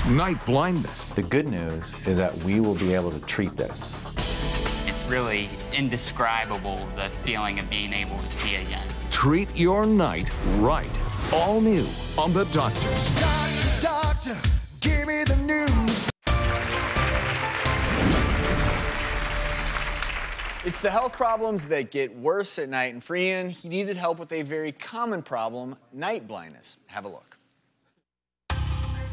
night blindness. The good news is that we will be able to treat this. It's really indescribable, the feeling of being able to see again. Treat your night right. All new on The Doctors. Doctor, doctor, give me the news. It's the health problems that get worse at night, and for Ian, he needed help with a very common problem, night blindness. Have a look.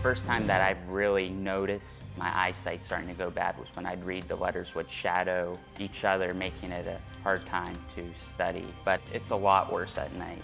First time that I've really noticed my eyesight starting to go bad was when I'd read the letters would shadow each other, making it a hard time to study. But it's a lot worse at night.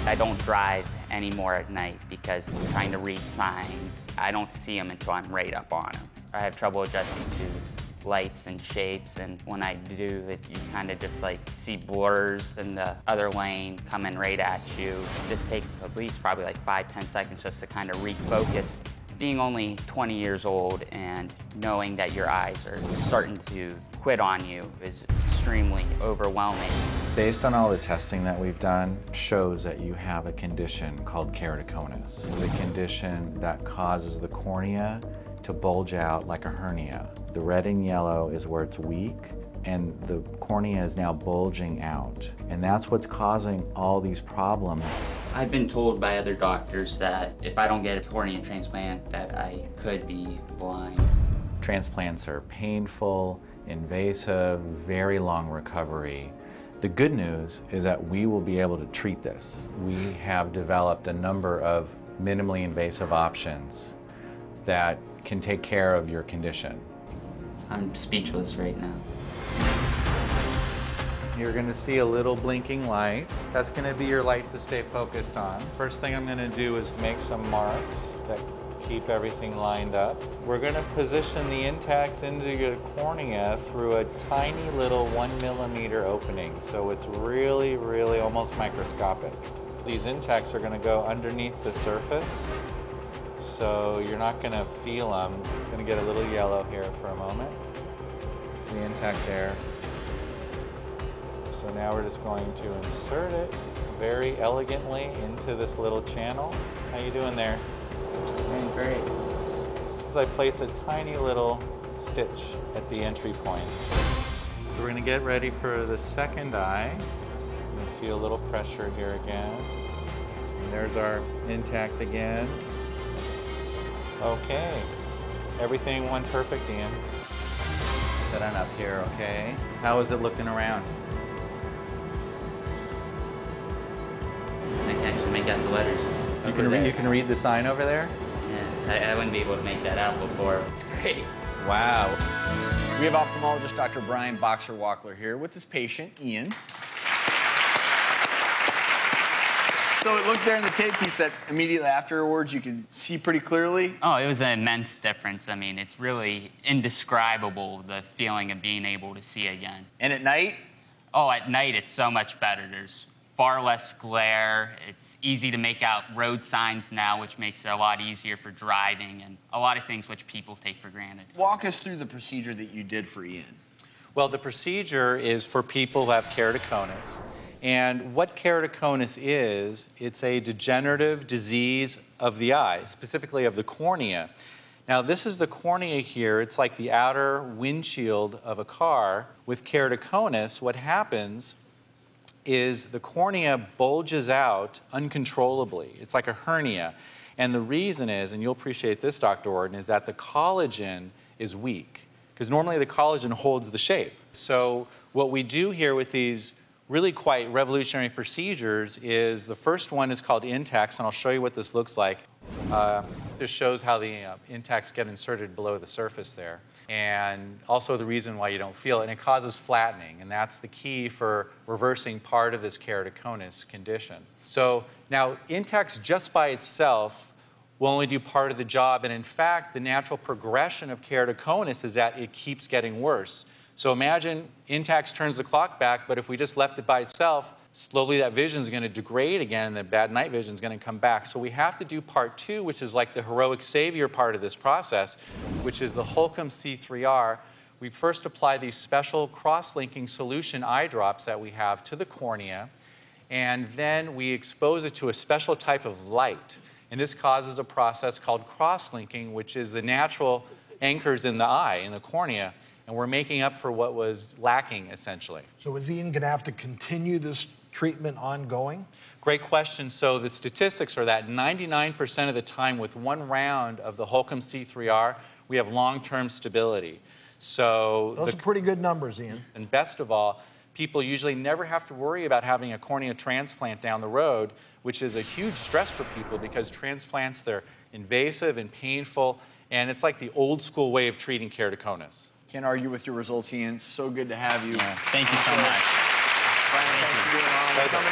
I don't drive anymore at night because I'm trying to read signs. I don't see them until I'm right up on them. I have trouble adjusting to lights and shapes, and when I do, you kind of just like see blurs in the other lane coming right at you. It just takes at least probably like 5-10 seconds just to kind of refocus. Being only 20 years old and knowing that your eyes are starting to quit on you is extremely overwhelming. Based on all the testing that we've done, shows that you have a condition called keratoconus. The condition that causes the cornea to bulge out like a hernia. The red and yellow is where it's weak, and the cornea is now bulging out. And that's what's causing all these problems. I've been told by other doctors that if I don't get a cornea transplant, that I could be blind. Transplants are painful, invasive, very long recovery. The good news is that we will be able to treat this. We have developed a number of minimally invasive options that can take care of your condition. I'm speechless right now. You're going to see a little blinking light. That's going to be your light to stay focused on. First thing I'm going to do is make some marks that keep everything lined up. We're going to position the intacs into your cornea through a tiny little 1 millimeter opening. So it's really, really almost microscopic. These intacs are going to go underneath the surface, so you're not going to feel them. You're going to get a little yellow here for a moment. It's the intac there. So now we're just going to insert it very elegantly into this little channel. How you doing there? Doing great. I place a tiny little stitch at the entry point. So we're going to get ready for the second eye. You can feel a little pressure here again. And there's our intact again. Okay. Everything went perfect, Ian. Sit on up here, okay? How is it looking around? I can actually make out the letters. You can read the sign over there? Yeah, I wouldn't be able to make that out before. It's great. Wow. We have ophthalmologist Dr. Boxer Wachler here with his patient, Ian. So it looked there in the tape piece that immediately afterwards you could see pretty clearly. Oh, it was an immense difference. I mean, it's really indescribable, the feeling of being able to see again. And at night? Oh, at night it's so much better. There's far less glare. It's easy to make out road signs now, which makes it a lot easier for driving and a lot of things which people take for granted. Walk us through the procedure that you did for Ian. Well, the procedure is for people who have keratoconus. And what keratoconus is, it's a degenerative disease of the eye, specifically of the cornea. Now, this is the cornea here. It's like the outer windshield of a car. With keratoconus, what happens is the cornea bulges out uncontrollably. It's like a hernia. And the reason is, and you'll appreciate this, Dr. Orden, is that the collagen is weak. Because normally the collagen holds the shape. So what we do here with these really quite revolutionary procedures is the first one is called intacs, and I'll show you what this looks like. This shows how the intacs get inserted below the surface there. And also the reason why you don't feel it, and it causes flattening, and that's the key for reversing part of this keratoconus condition. So now intacs just by itself will only do part of the job, and in fact the natural progression of keratoconus is that it keeps getting worse. So imagine intacs turns the clock back, but if we just left it by itself, slowly that vision is going to degrade again, and the bad night vision is going to come back. So we have to do part two, which is like the heroic savior part of this process, which is the Holcomb C3-R. We first apply these special cross-linking solution eye drops that we have to the cornea, and then we expose it to a special type of light. And this causes a process called cross-linking, which is the natural anchors in the eye, in the cornea, and we're making up for what was lacking, essentially. So is Ian going to have to continue this treatment ongoing? Great question. So the statistics are that 99% of the time with one round of the Holcomb C3-R, we have long-term stability. So Those are pretty good numbers, Ian. And best of all, people usually never have to worry about having a cornea transplant down the road, which is a huge stress for people because transplants, they're invasive and painful, and it's like the old school way of treating keratoconus. Can't argue with your results, Ian. So good to have you. Thank you so much. Brian, thanks for being on.